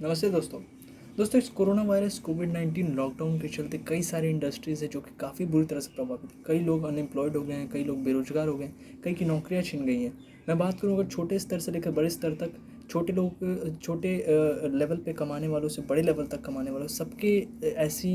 नमस्ते दोस्तों इस कोरोना वायरस कोविड-19 लॉकडाउन के चलते कई सारी इंडस्ट्रीज़ है जो कि काफ़ी बुरी तरह से प्रभावित है। कई लोग अनएम्प्लॉयड हो गए हैं, कई लोग बेरोजगार हो गए हैं, कई की नौकरियां छिन गई हैं। मैं बात करूं अगर छोटे स्तर से लेकर बड़े स्तर तक, छोटे लेवल पे कमाने वालों से बड़े लेवल तक कमाने वालों सबके ऐसी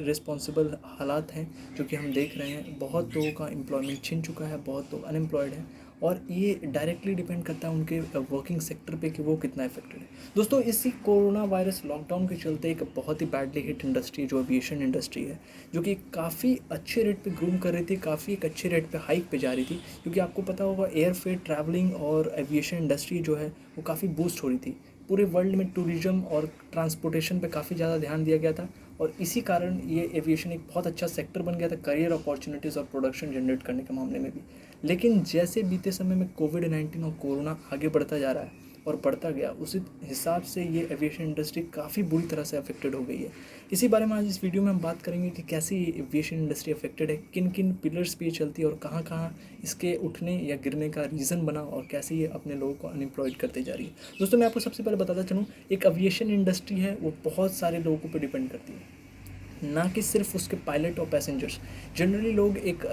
रिस्पॉन्सिबल हालात हैं जो कि हम देख रहे हैं। बहुत लोगों का एम्प्लॉयमेंट छिन चुका है, बहुत लोग अनएम्प्लॉयड हैं और ये डायरेक्टली डिपेंड करता है उनके वर्किंग सेक्टर पे कि वो कितना इफेक्टेड है। दोस्तों इसी कोरोना वायरस लॉकडाउन के चलते एक बहुत ही बैडली हिट इंडस्ट्री जो एविएशन इंडस्ट्री है, जो कि काफ़ी अच्छे रेट पे ग्रूम कर रही थी, काफ़ी एक अच्छे रेट पे हाइक पे जा रही थी, क्योंकि आपको पता होगा एयरफेयर ट्रैवलिंग और एविएशन इंडस्ट्री जो है वो काफ़ी बूस्ट हो रही थी। पूरे वर्ल्ड में टूरिज्म और ट्रांसपोर्टेशन पे काफ़ी ज़्यादा ध्यान दिया गया था और इसी कारण ये एविएशन एक बहुत अच्छा सेक्टर बन गया था करियर अपॉर्चुनिटीज़ और प्रोडक्शन जनरेट करने के मामले में भी। लेकिन जैसे बीते समय में कोविड-19 और कोरोना आगे बढ़ता जा रहा है और बढ़ता गया, उसी हिसाब से ये एविएशन इंडस्ट्री काफ़ी बुरी तरह से अफेक्टेड हो गई है। इसी बारे में आज इस वीडियो में हम बात करेंगे कि कैसे ये एविएशन इंडस्ट्री अफेक्टेड है, किन किन पिलर्स पे ये चलती है और कहाँ कहाँ इसके उठने या गिरने का रीज़न बना और कैसे ये अपने लोगों को अनएम्प्लॉयड करते जा रही है। दोस्तों मैं आपको सबसे पहले बताता चलूँ, एक एविएशन इंडस्ट्री है वो बहुत सारे लोगों पर डिपेंड करती है, ना कि सिर्फ उसके पायलट और पैसेंजर्स। जनरली लोग एक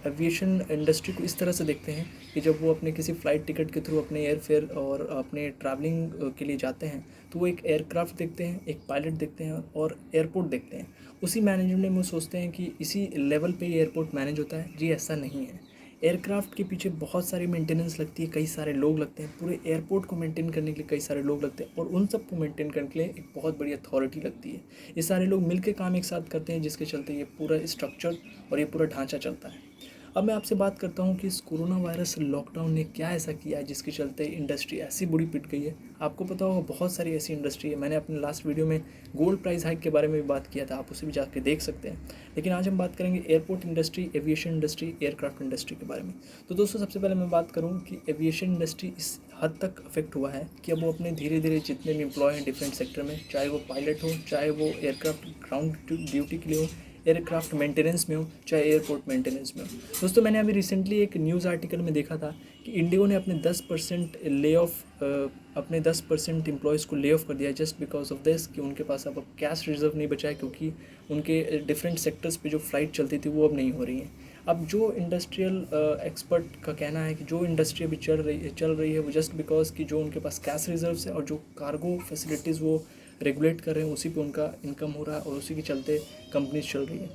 एविएशन इंडस्ट्री को इस तरह से देखते हैं कि जब वो अपने किसी फ़्लाइट टिकट के थ्रू अपने एयरफेयर और अपने ट्रैवलिंग के लिए जाते हैं तो वो एक एयरक्राफ्ट देखते हैं, एक पायलट देखते हैं और एयरपोर्ट देखते हैं। उसी मैनेजमेंट में वो सोचते हैं कि इसी लेवल पे ये एयरपोर्ट मैनेज होता है। जी ऐसा नहीं है। एयरक्राफ्ट के पीछे बहुत सारी मेंटेनेंस लगती है, कई सारे लोग लगते हैं, पूरे एयरपोर्ट को मेंटेन करने के लिए कई सारे लोग लगते हैं और उन सबको मेंटेन करने के लिए एक बहुत बड़ी अथॉरिटी लगती है। ये सारे लोग मिलकर काम एक साथ करते हैं, जिसके चलते ये पूरा स्ट्रक्चर और ये पूरा ढांचा चलता है। अब मैं आपसे बात करता हूँ कि इस कोरोना वायरस लॉकडाउन ने क्या ऐसा किया है जिसके चलते इंडस्ट्री ऐसी बुरी पिट गई है। आपको पता होगा बहुत सारी ऐसी इंडस्ट्री है। मैंने अपने लास्ट वीडियो में गोल्ड प्राइस हाइक के बारे में भी बात किया था, आप उसे भी जाके देख सकते हैं। लेकिन आज हम बात करेंगे airport industry, aviation industry, aircraft industry के बारे में। तो दोस्तों सबसे पहले मैं बात करूँ कि एविएशन इंडस्ट्री इस हद तक अफेक्ट हुआ है कि अब वो अपने धीरे धीरे जितने भी एम्प्लॉय हैं डिफरेंट सेक्टर में, चाहे वो पायलट हो, चाहे वो एयरक्राफ्ट ग्राउंड ड्यूटी के लिए हो, एयरक्राफ्ट मेंटेनेंस में हो, चाहे एयरपोर्ट मेंटेनेंस में हो। दोस्तों मैंने अभी रिसेंटली एक न्यूज़ आर्टिकल में देखा था कि इंडिगो ने अपने 10% ले ऑफ अपने 10% एम्प्लॉयज़ को ले ऑफ कर दिया जस्ट बिकॉज ऑफ दिस कि उनके पास अब कैश रिजर्व नहीं बचा है, क्योंकि उनके डिफरेंट सेक्टर्स पे जो फ़्लाइट चलती थी वो अब नहीं हो रही हैं। अब जो इंडस्ट्रियल एक्सपर्ट का कहना है कि जो इंडस्ट्री अभी चल रही है वो जस्ट बिकॉज कि जो उनके पास कैश रिजर्व्स है और जो कार्गो फैसिलिटीज़ वो रेगुलेट कर रहे हैं उसी पे उनका इनकम हो रहा है और उसी के चलते कंपनीज चल रही है।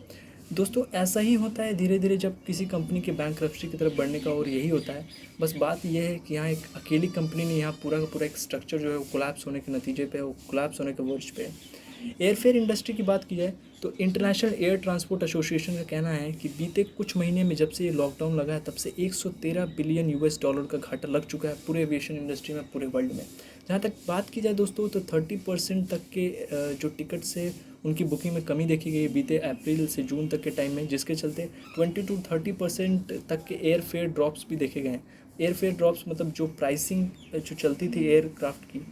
दोस्तों ऐसा ही होता है धीरे धीरे जब किसी कंपनी के बैंकरप्सी की तरफ बढ़ने का, और यही होता है। बस बात यह है कि यहाँ एक अकेली कंपनी ने यहाँ पूरा का पूरा एक स्ट्रक्चर जो है वो कोलैप्स होने के नतीजे पे, वो कोलैप्स होने के वर्ज पे है। एयरफेयर इंडस्ट्री की बात की जाए तो इंटरनेशनल एयर ट्रांसपोर्ट एसोसिएशन का कहना है कि बीते कुछ महीने में जब से ये लॉकडाउन लगा है तब से 113 बिलियन यूएस डॉलर का घाटा लग चुका है पूरे एविएशन इंडस्ट्री में, पूरे वर्ल्ड में। जहाँ तक बात की जाए दोस्तों तो 30% तक के जो टिकट्स है उनकी बुकिंग में कमी देखी गई बीते अप्रैल से जून तक के टाइम में, जिसके चलते 20 to 30% तक के एयरफेयर ड्रॉप्स भी देखे गए हैं। एयरफेयर ड्रॉप्स मतलब जो प्राइसिंग जो चलती थी एयरक्राफ्ट की,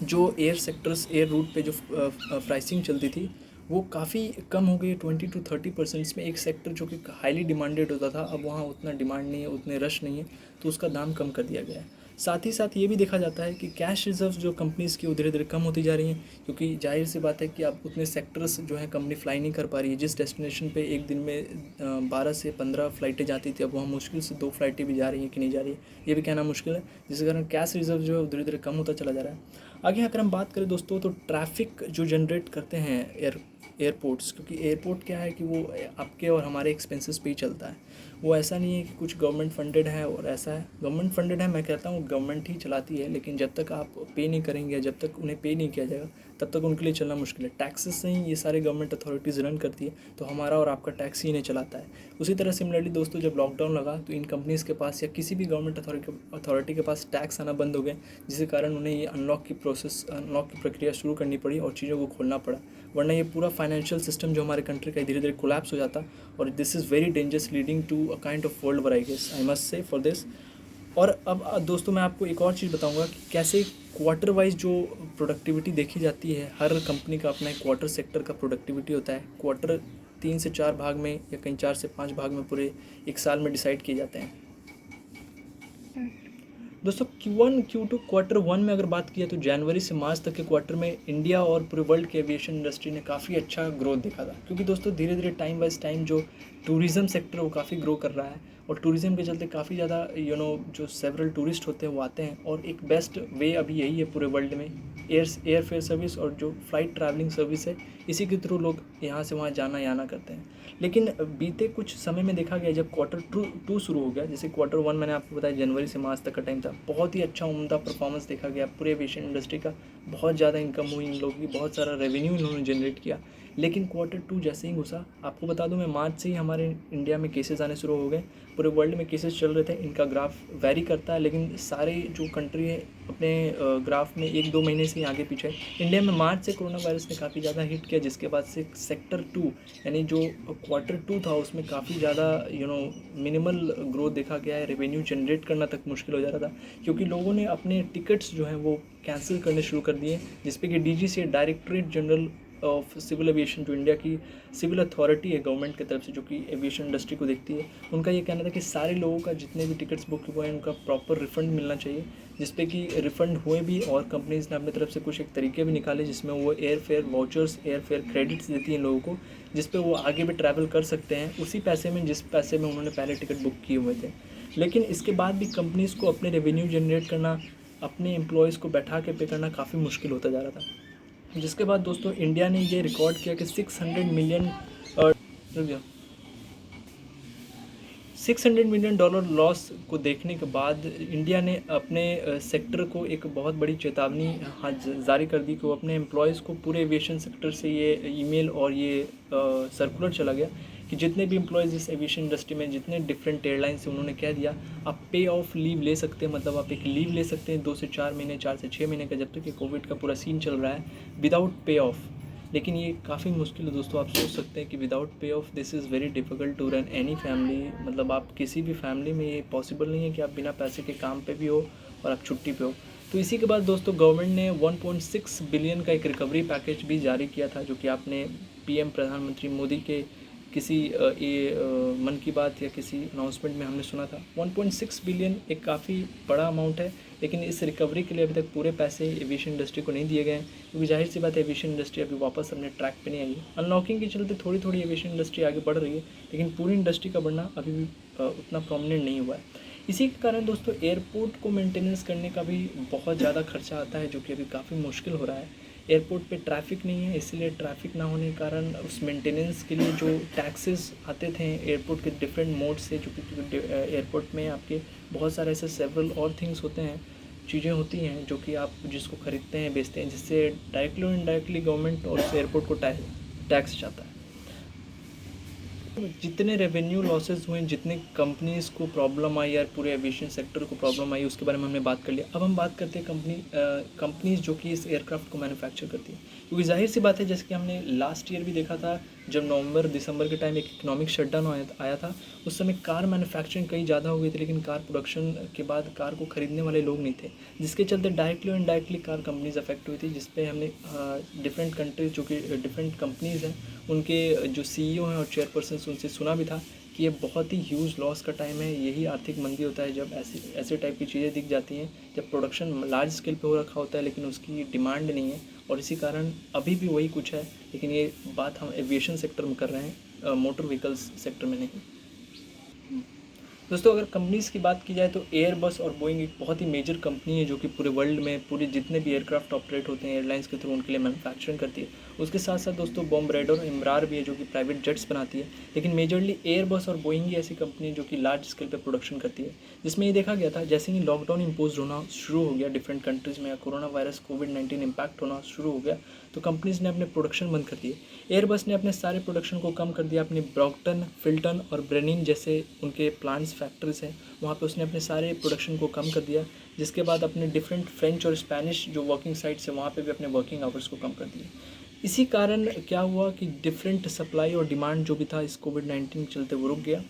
जो एयर सेक्टर्स एयर रूट पे जो प्राइसिंग चलती थी वो काफ़ी कम हो गई है। 20 to 30% में एक सेक्टर जो कि हाईली डिमांडेड होता था अब वहाँ उतना डिमांड नहीं है, उतने रश नहीं है, तो उसका दाम कम कर दिया गया है। साथ ही साथ ये भी देखा जाता है कि कैश रिजर्व्स जो कंपनीज़ की वो धीरे धीरे कम होती जा रही हैं, क्योंकि जाहिर सी बात है कि अब उतने सेक्टर्स जो है कंपनी फ्लाई नहीं कर पा रही है। जिस डेस्टिनेशन पे एक दिन में 12 से 15 फ़्लाइटें जाती थी अब वहाँ मुश्किल से 2 फ़्लाइटें भी जा रही हैं कि नहीं जा रही है, ये भी कहना मुश्किल है, जिसके कारण कैश रिजर्व जो है वो धीरे धीरे कम होता चला जा रहा है। आगे अगर हम बात करें दोस्तों तो ट्रैफिक जो जनरेट करते हैं एयरपोर्ट्स, क्योंकि एयरपोर्ट क्या है कि वो आपके और हमारे एक्सपेंसेस पे ही चलता है। वो ऐसा नहीं है कि कुछ गवर्नमेंट फंडेड है और ऐसा है, गवर्नमेंट फंडेड है, मैं कहता हूँ गवर्नमेंट ही चलाती है, लेकिन जब तक आप पे नहीं करेंगे, जब तक उन्हें पे नहीं किया जाएगा तब तक उनके लिए चलना मुश्किल है। टैक्सेस से ही ये सारे गवर्नमेंट अथॉरिटीज़ रन करती है, तो हमारा और आपका टैक्स ही इन्हें चलाता है। उसी तरह सिमिलरली दोस्तों जब लॉकडाउन लगा तो इन कंपनीज़ के पास या किसी भी गवर्नमेंट अथॉरिटी के पास टैक्स आना बंद हो गए, जिसके कारण उन्हें ये अनलॉक की प्रक्रिया शुरू करनी पड़ी और चीज़ों को खोलना पड़ा, वरना ये पूरा फाइनेंशियल सिस्टम जो हमारे कंट्री का धीरे धीरे कोलैप्स हो जाता। और this is very dangerous leading to a kind of world war, I guess I must say for this. और अब दोस्तों मैं आपको एक और चीज़ बताऊंगा कि कैसे क्वार्टर वाइज जो प्रोडक्टिविटी देखी जाती है, हर कंपनी का अपना एक क्वार्टर सेक्टर का प्रोडक्टिविटी होता है। क्वार्टर 3 से 4 भाग में या कहीं 4 से 5 भाग में पूरे एक साल में डिसाइड किए जाते हैं। दोस्तों Q2 क्वार्टर वन में अगर बात किया तो जनवरी से मार्च तक के क्वार्टर में इंडिया और पूरे वर्ल्ड के एविएशन इंडस्ट्री ने काफ़ी अच्छा ग्रोथ देखा था, क्योंकि दोस्तों धीरे धीरे टाइम बाइज टाइम जो टूरिज़्म सेक्टर वो काफ़ी ग्रो कर रहा है, और टूरिज़्म के चलते काफ़ी ज़्यादा जो सेवरल टूरिस्ट होते हैं वो आते हैं, और एक बेस्ट वे अभी यही है पूरे वर्ल्ड में एयरफेयर सर्विस और जो फ्लाइट ट्रैवलिंग सर्विस है, इसी के थ्रू लोग यहाँ से वहाँ जाना या आना करते हैं। लेकिन बीते कुछ समय में देखा गया, जब क्वार्टर टू शुरू हो गया, जैसे क्वार्टर वन मैंने आपको बताया जनवरी से मार्च तक का टाइम था, बहुत ही अच्छा उम्दा परफॉर्मेंस देखा गया पूरे एविएशन इंडस्ट्री का, बहुत ज़्यादा इनकम हुई इन लोगों की, बहुत सारा रेवेन्यू इन्होंने जनरेट किया। लेकिन क्वार्टर टू जैसे ही घुसा, आपको बता दूं मैं मार्च से ही हमारे इंडिया में केसेस आने शुरू हो गए, पूरे वर्ल्ड में केसेस चल रहे थे, इनका ग्राफ वेरी करता है, लेकिन सारे जो कंट्री है अपने ग्राफ में 1-2 महीने से ही आगे पीछे है। इंडिया में मार्च से कोरोना वायरस ने काफ़ी ज़्यादा हिट किया, जिसके बाद से सेक्टर 2 यानी जो क्वार्टर 2 था उसमें काफ़ी ज़्यादा मिनिमल ग्रोथ देखा गया है, रेवेन्यू जनरेट करना तक मुश्किल हो जा रहा था, क्योंकि लोगों ने अपने टिकट्स जो हैं वो कैंसिल करने शुरू कर दिए, जिसपे कि DGCA directorate general of civil aviation, जो इंडिया की सिविल अथॉरिटी है गवर्नमेंट की तरफ से जो कि एविएशन इंडस्ट्री को देखती है, उनका ये कहना था कि सारे लोगों का जितने भी टिकट्स बुक हुए हैं उनका प्रॉपर रिफंड मिलना चाहिए, जिसपे कि रिफंड हुए भी, और कंपनीज ने अपनी तरफ से कुछ एक तरीके भी निकाले जिसमें वो air fare vouchers, air fare credits देती हैं लोगों को, जिसपे वो आगे भी ट्रैवल कर सकते हैं उसी पैसे में जिस पैसे में उन्होंने पहले टिकट बुक किए हुए थे। लेकिन इसके बाद भी कंपनीज़ को अपने रेवेन्यू जनरेट करना, अपने एम्प्लॉयज़ को बैठा के पे करना काफ़ी मुश्किल होता जा रहा था, जिसके बाद दोस्तों इंडिया ने ये रिकॉर्ड किया कि 600 मिलियन $600 मिलियन लॉस को देखने के बाद इंडिया ने अपने सेक्टर को एक बहुत बड़ी चेतावनी जारी कर दी कि वो अपने एम्प्लॉयज़ को, पूरे एविएशन सेक्टर से ये ईमेल और ये सर्कुलर चला गया कि जितने भी एम्प्लॉयज़ इस एविएशन इंडस्ट्री में, जितने डिफरेंट एयरलाइन से, उन्होंने कह दिया आप पे ऑफ लीव ले सकते हैं, मतलब आप एक लीव ले सकते हैं 2 से 4 महीने, 4 से 6 महीने का, जब तक ये कोविड का पूरा सीन चल रहा है, विदाउट पे ऑफ। लेकिन ये काफ़ी मुश्किल है दोस्तों, आप सोच सकते हैं कि without pay of this is very difficult to run any family, मतलब आप किसी भी फैमिली में ये पॉसिबल नहीं है कि आप बिना पैसे के काम पे भी हो और आप छुट्टी पे हो। तो इसी के बाद दोस्तों गवर्नमेंट ने 1.6 बिलियन का एक रिकवरी पैकेज भी जारी किया था, जो कि आपने PM प्रधानमंत्री मोदी के किसी मन की बात या किसी अनाउंसमेंट में हमने सुना था। 1.6 बिलियन एक काफ़ी बड़ा अमाउंट है, लेकिन इस रिकवरी के लिए अभी तक पूरे पैसे एविएशन इंडस्ट्री को नहीं दिए गए हैं, क्योंकि जाहिर सी बात है एविएशन इंडस्ट्री अभी वापस अपने ट्रैक पे नहीं आई है। अनलॉकिंग के चलते थोड़ी थोड़ी एविएशन इंडस्ट्री आगे बढ़ रही है, लेकिन पूरी इंडस्ट्री का बढ़ना अभी भी उतना प्रोमिनेंट नहीं हुआ है। इसी के कारण दोस्तों एयरपोर्ट को मेंटेनेंस करने का भी बहुत ज़्यादा खर्चा आता है, जो कि अभी काफ़ी मुश्किल हो रहा है। एयरपोर्ट पे ट्रैफिक नहीं है, इसलिए ट्रैफिक ना होने के कारण उस मेंटेनेंस के लिए जो टैक्सेस आते थे एयरपोर्ट के डिफरेंट मोड से, जो कि एयरपोर्ट में आपके बहुत सारे ऐसे सेवरल और थिंग्स होते हैं, चीज़ें होती हैं जो कि आप जिसको ख़रीदते हैं, बेचते हैं, जिससे डायरेक्टली और इनडायरेक्टली गवर्नमेंट और उस एयरपोर्ट को टैक्स जाता है। जितने रेवेन्यू लॉसेस हुए, जितने कंपनीज़ को प्रॉब्लम आई, यार पूरे एविएशन सेक्टर को प्रॉब्लम आई, उसके बारे में हमने बात कर लिया। अब हम बात करते हैं कंपनीज़ जो कि इस एयरक्राफ्ट को मैन्युफैक्चर करती है, क्योंकि जाहिर सी बात है, जैसे कि हमने लास्ट ईयर भी देखा था, जब नवंबर दिसंबर के टाइम एक इकोनॉमिक शटडाउन आया था, उस समय कार मैन्युफैक्चरिंग कई ज़्यादा हो गई थी, लेकिन कार प्रोडक्शन के बाद कार को ख़रीदने वाले लोग नहीं थे, जिसके चलते डायरेक्टली और इनडायरेक्टली कार कंपनीज अफेक्ट हुई थी, जिसपे हमने डिफरेंट कंट्रीज जो कि डिफरेंट कंपनीज़ हैं, उनके जो CEO हैं और चेयरपर्सन, उनसे सुना भी था कि ये बहुत ही ह्यूज लॉस का टाइम है। यही आर्थिक मंदी होता है जब ऐसे टाइप की चीज़ें दिख जाती हैं, जब प्रोडक्शन लार्ज स्केल पे हो रखा होता है लेकिन उसकी डिमांड नहीं है, और इसी कारण अभी भी वही कुछ है। लेकिन ये बात हम एविएशन सेक्टर में कर रहे हैं, मोटर व्हीकल्स सेक्टर में नहीं। दोस्तों अगर कंपनीज़ की बात की जाए तो एयरबस और बोइंग एक बहुत ही मेजर कंपनी है, जो कि पूरे वर्ल्ड में पूरे जितने भी एयरक्राफ्ट ऑपरेट होते हैं एयरलाइंस के थ्रू, उनके लिए मैन्युफैक्चरिंग करती है। उसके साथ साथ दोस्तों बॉम्बार्डियर और एम्ब्रार भी है, जो कि प्राइवेट जेट्स बनाती है, लेकिन मेजरली एयरबस और बोइंग ही ऐसी कंपनी है जो कि लार्ज स्केल पर प्रोडक्शन करती है। जिसमें ये देखा गया था, जैसे ही लॉकडाउन इम्पोज होना शुरू हो गया डिफरेंट कंट्रीज़ में, या कोरोना वायरस कोविड-19 इम्पैक्ट होना शुरू हो गया, तो कंपनीज़ ने अपने प्रोडक्शन बंद कर दिए। एयरबस ने अपने सारे प्रोडक्शन को कम कर दिया, अपने ब्रॉकटन, फिल्टन और ब्रेनिन जैसे उनके प्लांट्स, फैक्ट्रीज हैं, वहाँ पे उसने अपने सारे प्रोडक्शन को कम कर दिया। जिसके बाद अपने डिफरेंट फ्रेंच और स्पेनिश जो वर्किंग साइट्स है, वहाँ पे भी अपने वर्किंग आवर्स को कम कर दिए। इसी कारण क्या हुआ कि डिफरेंट सप्लाई और डिमांड जो भी था इस कोविड-19 के चलते वो रुक गया।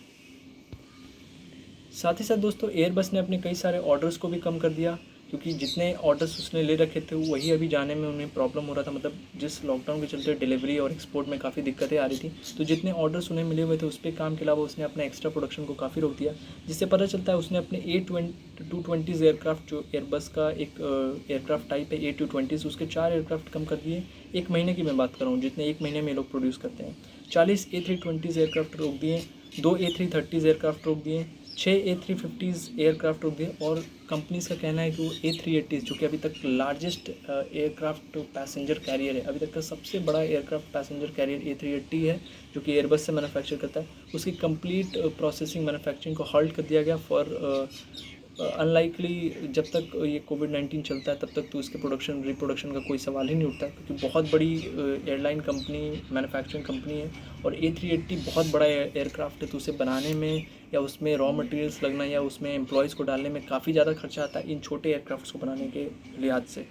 साथ ही साथ दोस्तों एयरबस ने अपने कई सारे ऑर्डर्स को भी कम कर दिया, क्योंकि जितने ऑर्डर्स उसने ले रखे थे वही अभी जाने में उन्हें प्रॉब्लम हो रहा था, मतलब जिस लॉकडाउन के चलते डिलीवरी और एक्सपोर्ट में काफ़ी दिक्कतें आ रही थी, तो जितने ऑर्डर्स उन्हें मिले हुए थे उस पर काम के अलावा उसने अपना एक्स्ट्रा प्रोडक्शन को काफ़ी रोक दिया, जिससे पता चलता है उसने अपने A220 एयरक्राफ्ट, जो एयरबस का एक एयरक्राफ्ट टाइप है A220, उसके 4 एयरक्राफ्ट कम कर दिए। एक महीने की मैं बात कर रहा हूँ, जितने एक महीने में लोग प्रोड्यूस करते हैं। 40 A320 एयरक्राफ्ट रोक दिए, 2 A330 एयरक्राफ्ट रोक दिए, 6 A350 एयरक्राफ्ट रोक दिए, और कंपनीज़ का कहना है कि वो A380 जो कि अभी तक लार्जेस्ट एयरक्राफ्ट पैसेंजर कैरियर है, अभी तक का सबसे बड़ा एयरक्राफ्ट पैसेंजर कैरियर A380 है, जो कि एयरबस से मैन्युफैक्चर करता है, उसकी कंप्लीट प्रोसेसिंग मैन्युफैक्चरिंग को हॉल्ट कर दिया गया फॉर अनलाइकली। जब तक ये कोविड-19 चलता है तब तक तो इसके प्रोडक्शन रिप्रोडक्शन का कोई सवाल ही नहीं उठता, क्योंकि बहुत बड़ी एयरलाइन कंपनी, मैन्युफैक्चरिंग कंपनी है, और A380 बहुत बड़ा एयरक्राफ्ट है, तो उसे बनाने में या उसमें रॉ मटेरियल्स लगना या उसमें एम्प्लॉयज़ को डालने में काफ़ी ज़्यादा खर्चा आता है इन छोटे एयरक्राफ्ट्स को बनाने के लिहाज से।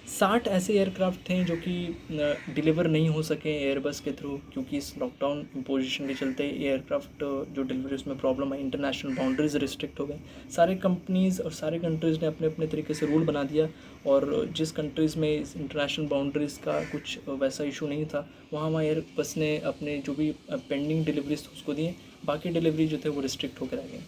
60 ऐसे एयरक्राफ्ट थे जो कि डिलीवर नहीं हो सके एयरबस के थ्रू, क्योंकि इस लॉकडाउन इम्पोजिशन के चलते एयरक्राफ्ट जो डिलीवरी उसमें प्रॉब्लम आई, इंटरनेशनल बाउंड्रीज रिस्ट्रिक्ट हो गए। सारे कंपनीज़ और सारे कंट्रीज़ ने अपने अपने तरीके से रूल बना दिया, और जिस कंट्रीज़ में इस इंटरनेशनल बाउंड्रीज़ का कुछ वैसा इशू नहीं था, वहाँ एयरबस ने अपने जो भी पेंडिंग डिलीवरीज उसको दिए, बाकी डिलीवरी जो थे वो रिस्ट्रिक्ट होकर रह गए।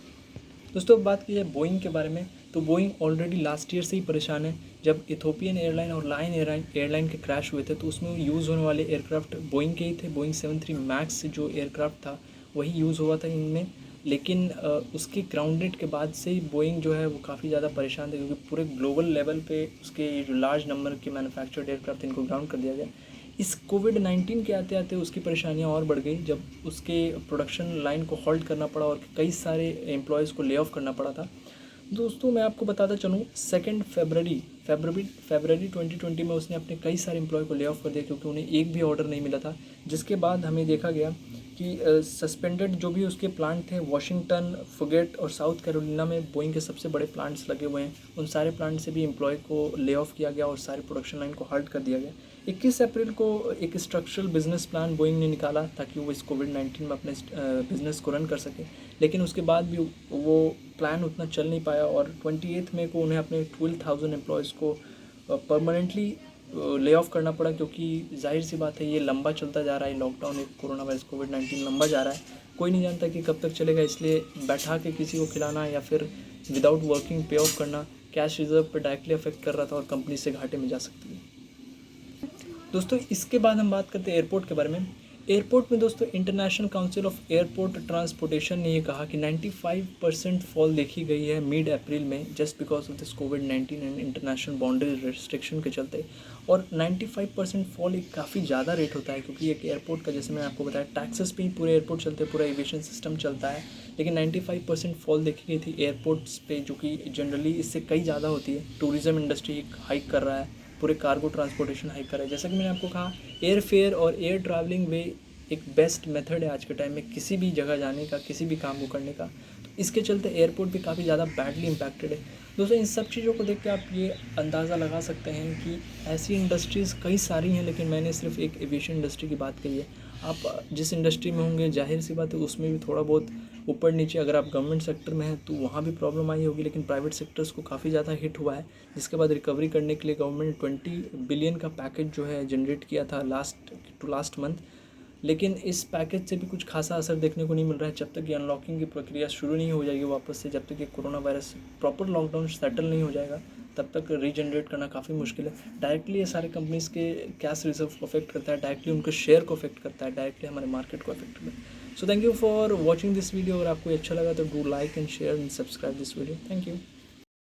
दोस्तों, अब बात की जाए बोइंग के बारे में, तो बोइंग ऑलरेडी लास्ट ईयर से ही परेशान है। जब इथोपियन एयरलाइन और लायन एयरलाइन के क्रैश हुए थे, तो उसमें यूज़ होने वाले एयरक्राफ्ट बोइंग के ही थे। बोइंग 73 मैक्स जो एयरक्राफ्ट था वही यूज़ हुआ था इनमें, लेकिन उसके ग्राउंडेड के बाद से ही बोइंग जो है वो काफ़ी ज़्यादा परेशान थे, क्योंकि पूरे ग्लोबल लेवल पे उसके जो लार्ज नंबर के मैन्युफैक्चर्ड एयरक्राफ्ट इनको ग्राउंड कर दिया गया। इस कोविड-19 के आते आते उसकी परेशानियां और बढ़ गई, जब उसके प्रोडक्शन लाइन को हॉल्ट करना पड़ा और कई सारे एम्प्लॉयज़ को ले ऑफ करना पड़ा था। दोस्तों, मैं आपको बताता चलूँ, 2 फरवरी 2020 में उसने अपने कई सारे एम्प्लॉय को ले ऑफ कर दिया, क्योंकि उन्हें एक भी ऑर्डर नहीं मिला था। जिसके बाद हमें देखा गया कि सस्पेंडेड जो भी उसके प्लांट थे, वाशिंगटन, फुगेट और साउथ कैरोलिना में बोइंग के सबसे बड़े प्लांट्स लगे हुए हैं, उन सारे प्लांट से भी एम्प्लॉय को ले ऑफ किया गया और सारे प्रोडक्शन लाइन को हॉल्ट कर दिया गया। 21 अप्रैल को एक स्ट्रक्चरल बिजनेस प्लान बोइंग ने निकाला ताकि वो इस कोविड-19 में अपने बिजनेस को रन कर सके, लेकिन उसके बाद भी वो प्लान उतना चल नहीं पाया, और 28 मई को उन्हें अपने 12,000 एम्प्लॉयज़ को परमानेंटली ले ऑफ करना पड़ा, क्योंकि जाहिर सी बात है ये लंबा चलता जा रहा है, लॉकडाउन, एक कोरोना वायरस कोविड-19 लंबा जा रहा है, कोई नहीं जानता कि कब तक चलेगा, इसलिए बैठा के किसी को खिलाना या फिर विदाउट वर्किंग पे ऑफ करना कैश रिजर्व पर डायरेक्टली अफेक्ट कर रहा था और कंपनी से घाटे में जा सकती है। दोस्तों, इसके बाद हम बात करते हैं एयरपोर्ट के बारे में। एयरपोर्ट में दोस्तों, international council of airport transportation ने ये कहा कि 95% फॉल देखी गई है मिड अप्रैल में, just because of this covid and international boundary restriction के चलते। और 95% फॉल एक काफ़ी ज़्यादा रेट होता है, क्योंकि एक एयरपोर्ट का, जैसे मैंने आपको बताया, टैक्सेस पे ही पूरे एयरपोर्ट चलते हैं, पूरा एविएशन सिस्टम चलता है, लेकिन 95% फॉल देखी गई थी एयरपोर्ट्स पे, जो कि जनरली इससे कई ज़्यादा होती है। टूरिज़्म इंडस्ट्री हाइक कर रहा है, पूरे कार्गो ट्रांसपोर्टेशन हाइक कर रहा है। जैसा कि मैंने आपको कहा, एयर फेयर और एयर ट्रैवलिंग वे एक बेस्ट मेथड है आज के टाइम में किसी भी जगह जाने का, किसी भी काम को करने का। तो इसके चलते एयरपोर्ट भी काफ़ी ज़्यादा बैडली इम्पैक्टेड है। दोस्तों, इन सब चीज़ों को देख के आप ये अंदाज़ा लगा सकते हैं कि ऐसी इंडस्ट्रीज़ कई सारी हैं, लेकिन मैंने सिर्फ एक एविएशन इंडस्ट्री की बात कही है। आप जिस इंडस्ट्री में होंगे, जाहिर सी बात है उसमें भी थोड़ा बहुत ऊपर नीचे, अगर आप गवर्नमेंट सेक्टर में हैं तो वहाँ भी प्रॉब्लम आई होगी, लेकिन प्राइवेट सेक्टर्स को काफ़ी ज़्यादा हिट हुआ है, जिसके बाद रिकवरी करने के लिए गवर्नमेंट ने 20 बिलियन का पैकेज जो है जनरेट किया था लास्ट मंथ। लेकिन इस पैकेज से भी कुछ खासा असर देखने को नहीं मिल रहा है, जब तक ये अनलॉकिंग की प्रक्रिया शुरू नहीं हो जाएगी वापस से, जब तक ये corona virus proper lockdown settle नहीं हो जाएगा, तब तक रीजनरेट करना काफ़ी मुश्किल है। डायरेक्टली ये सारे कंपनीज़ के कैश रिजर्व को अफेक्ट करता है, डायरेक्टली उनके शेयर को अफेक्ट करता है, डायरेक्टली हमारे मार्केट को अफेक्ट करता है। So thank you for watching this video. अगर आपको अच्छा लगा तो do like and share and subscribe this video. Thank you.